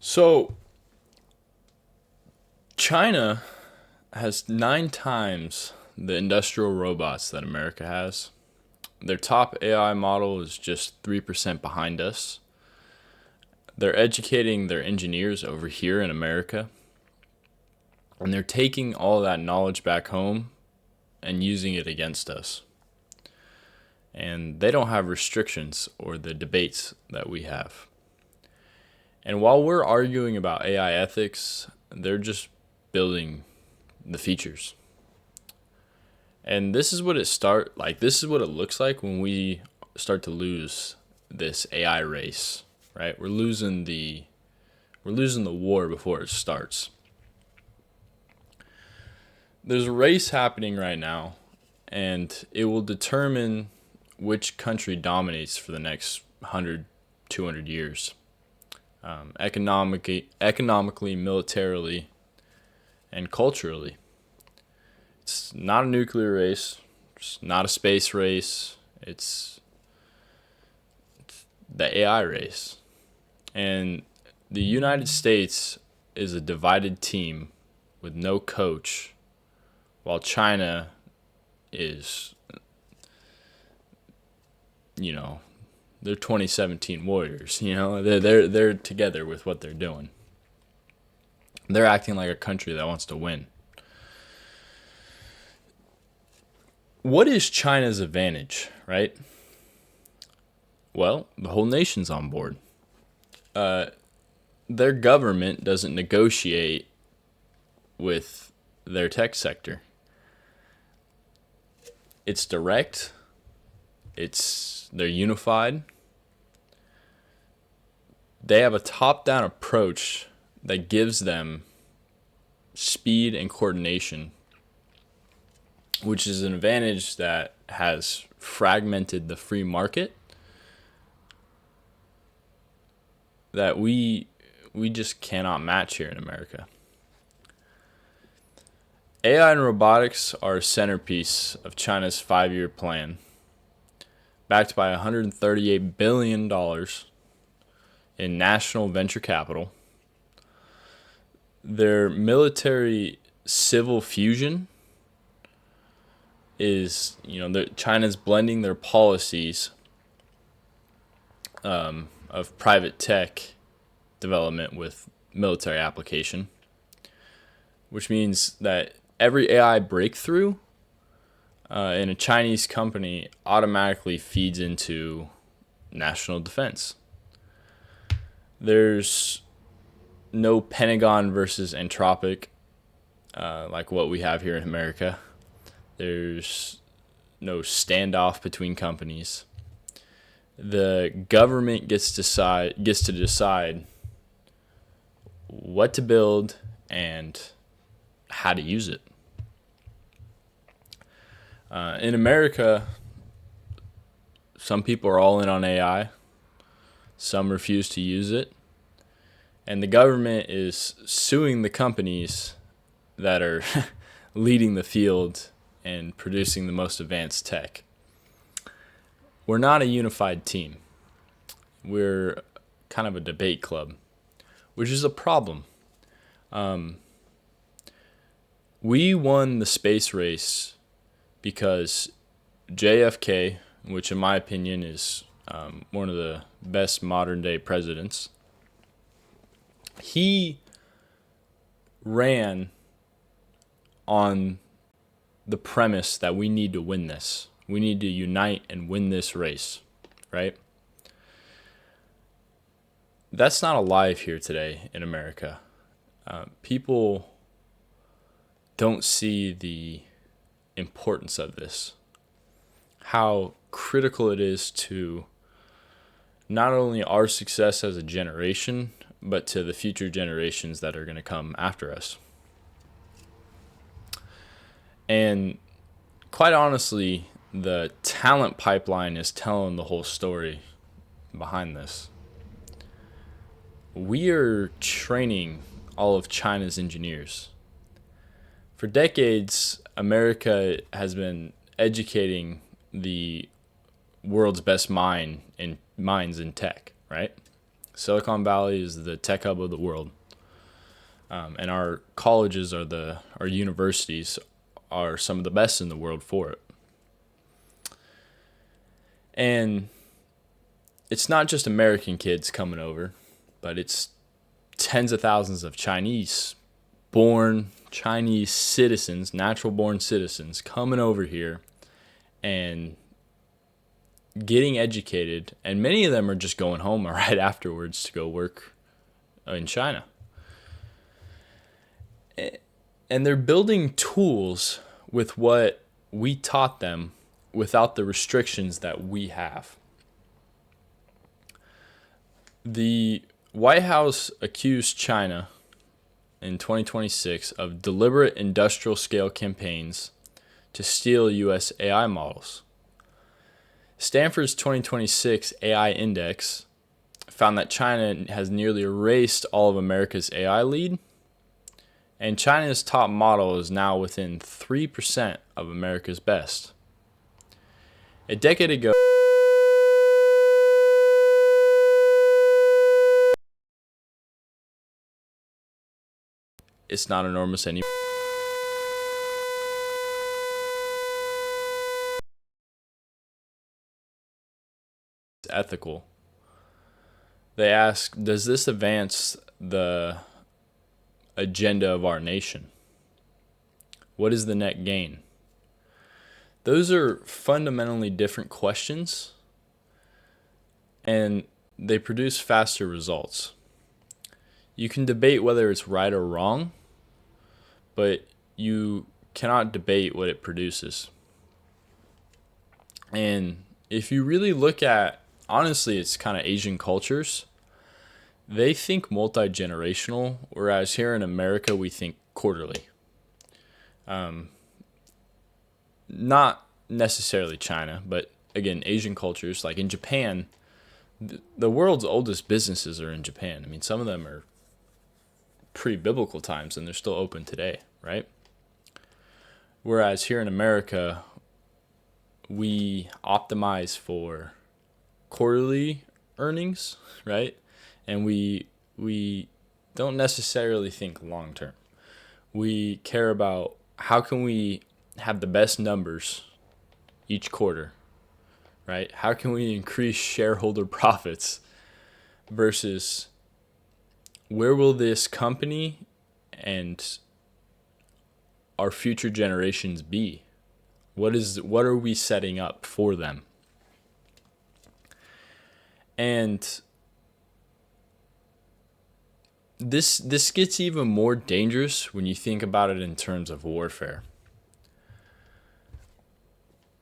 So, China has 9 times the industrial robots that America has. Their top AI model is just 3% behind us. They're educating their engineers over here in America, and they're taking all that knowledge back home and using it against us. And they don't have restrictions or the debates that we have. And while we're arguing about AI ethics, they're just building the features. And this is what this is what it looks like when we start to lose this AI race, right? We're losing the war before it starts. There's a race happening right now, and it will determine which country dominates for the next 100, 200 years. Economically, militarily, and culturally. It's not a nuclear race. It's not a space race. It's the AI race. And the United States is a divided team with no coach, while China is, they're 2017 Warriors. They're together with what they're doing. They're acting like a country that wants to win. What is China's advantage, right? Well, the whole nation's on board. Their government doesn't negotiate with their tech sector. It's direct. They're unified. They have a top-down approach that gives them speed and coordination, which is an advantage that has fragmented the free market that we just cannot match here in America. AI and robotics are a centerpiece of China's 5-year plan, backed by $138 billion in national venture capital. Their military civil fusion is, China's blending their policies of private tech development with military application, which means that every AI breakthrough in a Chinese company automatically feeds into national defense. There's no Pentagon versus Anthropic like what we have here in America. There's no standoff between companies. The government gets to decide what to build and how to use it. In America, some people are all in on AI. Some refuse to use it. And the government is suing the companies that are leading the field and producing the most advanced tech. We're not a unified team. We're kind of a debate club, which is a problem. We won the space race because JFK, which in my opinion is one of the best modern day presidents, he ran on the premise that we need to win this. We need to unite and win this race, right? That's not alive here today in America. People don't see the importance of this, how critical it is to not only our success as a generation, but to the future generations that are going to come after us. And quite honestly, the talent pipeline is telling the whole story behind this. We are training all of China's engineers. For decades, America has been educating the world's best minds in tech, right? Silicon Valley is the tech hub of the world, and our colleges our universities are some of the best in the world for it. And it's not just American kids coming over, but it's tens of thousands of Chinese-born Chinese citizens, natural-born citizens, coming over here and getting educated. And many of them are just going home right afterwards to go work in China. And they're building tools with what we taught them without the restrictions that we have. The White House accused China in 2026 of deliberate industrial scale campaigns to steal U.S. AI models. Stanford's 2026 AI Index found that China has nearly erased all of America's AI lead, and China's top model is now within 3% of America's best. A decade ago, it's not enormous anymore. It's ethical. They ask, does this advance the agenda of our nation? What is the net gain? Those are fundamentally different questions, and they produce faster results. You can debate whether it's right or wrong, but you cannot debate what it produces. And if you really look at, honestly, it's kind of Asian cultures, they think multi-generational, whereas here in America, we think quarterly. Not necessarily China, but again, Asian cultures, like in Japan, the world's oldest businesses are in Japan. I mean, some of them are pre-biblical times and they're still open today, right? Whereas here in America, we optimize for quarterly earnings, right? And we don't necessarily think long term. We care about how can we have the best numbers each quarter, right? How can we increase shareholder profits versus where will this company and our future generations be? What are we setting up for them? And this gets even more dangerous when you think about it in terms of warfare.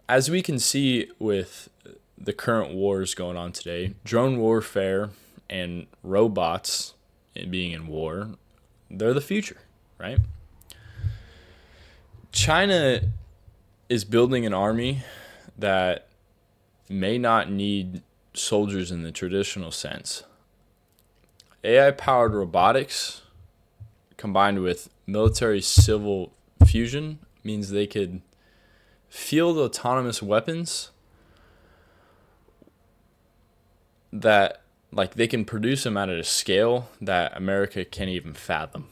As we can see with the current wars going on today, drone warfare and robots being in war, they're the future, right? China is building an army that may not need soldiers in the traditional sense. AI-powered robotics combined with military-civil fusion means they could field autonomous weapons that, like, they can produce them at a scale that America can't even fathom.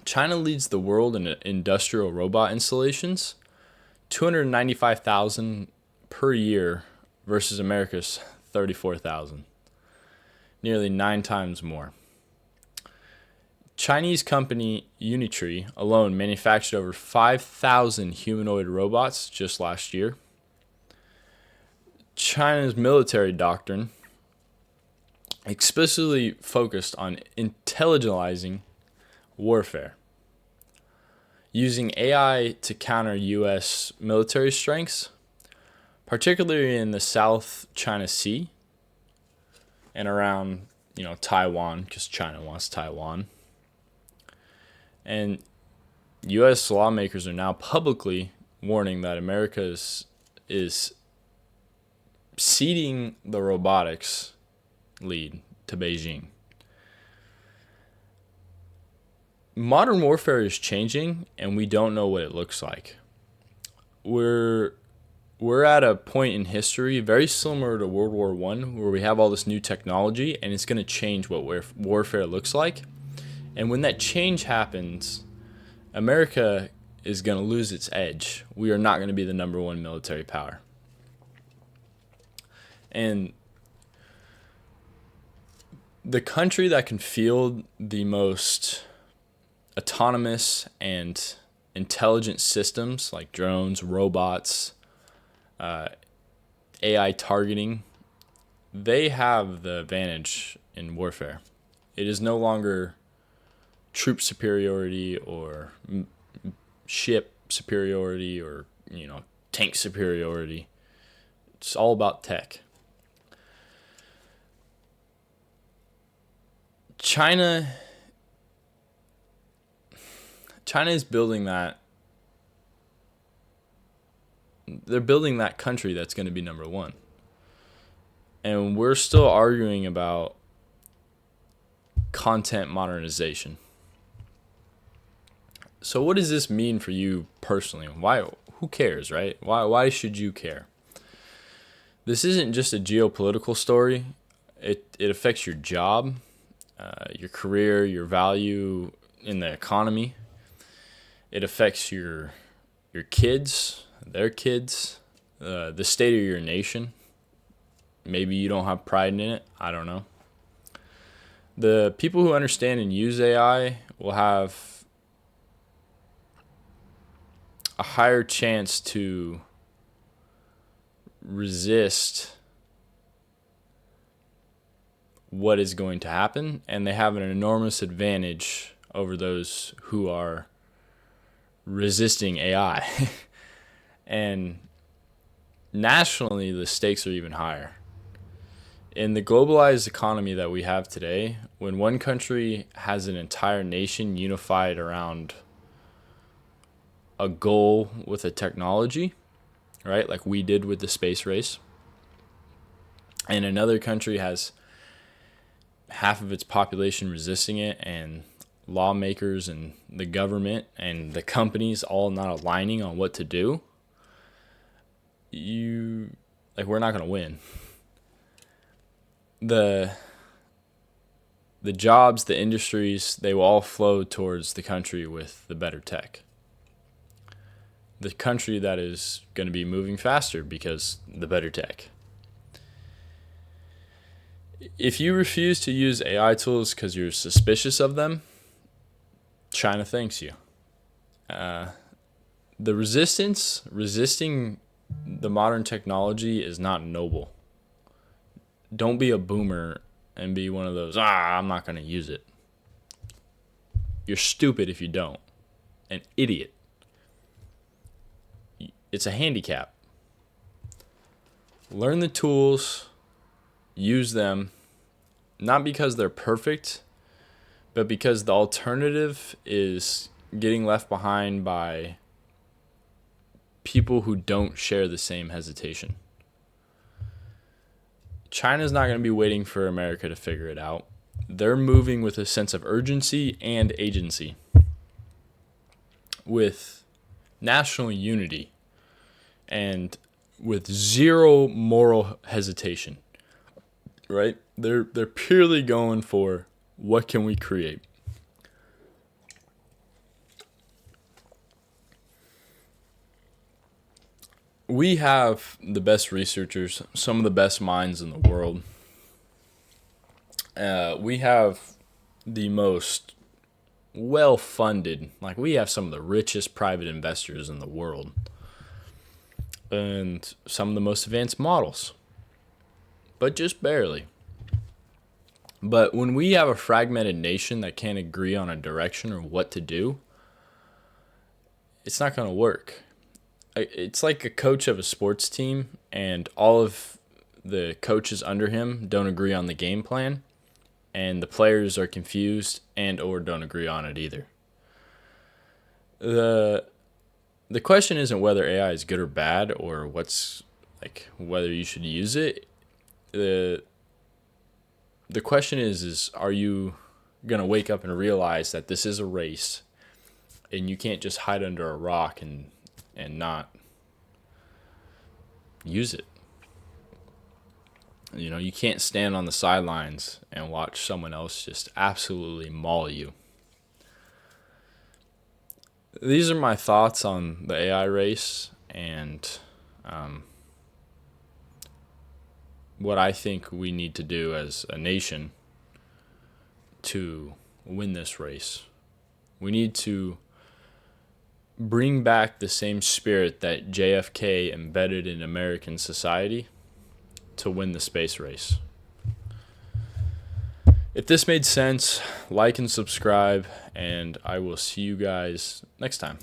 China leads the world in industrial robot installations, 295,000 per year versus America's 34,000, nearly 9 times more. Chinese company Unitree alone manufactured over 5,000 humanoid robots just last year. China's military doctrine explicitly focused on intelligentizing warfare, using AI to counter U.S. military strengths, particularly in the South China Sea and around, Taiwan, because China wants Taiwan. And U.S. lawmakers are now publicly warning that America is ceding the robotics lead to Beijing. Modern warfare is changing, and we don't know what it looks like. We're we're at a point in history very similar to World War One, where we have all this new technology, and it's going to change what warfare looks like. And when that change happens, America is going to lose its edge. We are not going to be the number one military power. And the country that can field the most autonomous and intelligent systems like drones, robots, AI targeting, they have the advantage in warfare. It is no longer troop superiority or ship superiority or tank superiority. It's all about tech. China is building that. They're building that country that's going to be number one. And we're still arguing about content modernization. So what does this mean for you personally? Why? Who cares, right? Why should you care? This isn't just a geopolitical story. It affects your job, your career, your value in the economy. It affects your kids, their kids, the state of your nation. Maybe you don't have pride in it. I don't know. The people who understand and use AI will have a higher chance to resist what is going to happen, and they have an enormous advantage over those who are resisting AI. And nationally, the stakes are even higher. In the globalized economy that we have today, when one country has an entire nation unified around a goal with a technology, right, like we did with the space race, and another country has half of its population resisting it, and lawmakers and the government and the companies all not aligning on what to do, we're not going to win. The jobs, the industries, they will all flow towards the country with the better tech. The country that is going to be moving faster because the better tech. If you refuse to use AI tools because you're suspicious of them, China thanks you. The resisting the modern technology is not noble. Don't be a boomer and be one of those, I'm not going to use it. You're stupid if you don't. An idiot. It's a handicap. Learn the tools, use them, not because they're perfect, but because the alternative is getting left behind by people who don't share the same hesitation. China's not going to be waiting for America to figure it out. They're moving with a sense of urgency and agency, with national unity, and with zero moral hesitation. Right? They're purely going for what can we create. We have the best researchers, some of the best minds in the world. We have the most well-funded, we have some of the richest private investors in the world. And some of the most advanced models. But just barely. But when we have a fragmented nation that can't agree on a direction or what to do, it's not going to work. It's like a coach of a sports team and all of the coaches under him don't agree on the game plan, and the players are confused and or don't agree on it either. The question isn't whether AI is good or bad or whether you should use it. The question is are you going to wake up and realize that this is a race and you can't just hide under a rock and not use it. You can't stand on the sidelines and watch someone else just absolutely maul you. These are my thoughts on the AI race and what I think we need to do as a nation to win this race. We need to bring back the same spirit that JFK embedded in American society to win the space race. If this made sense, like and subscribe, and I will see you guys next time.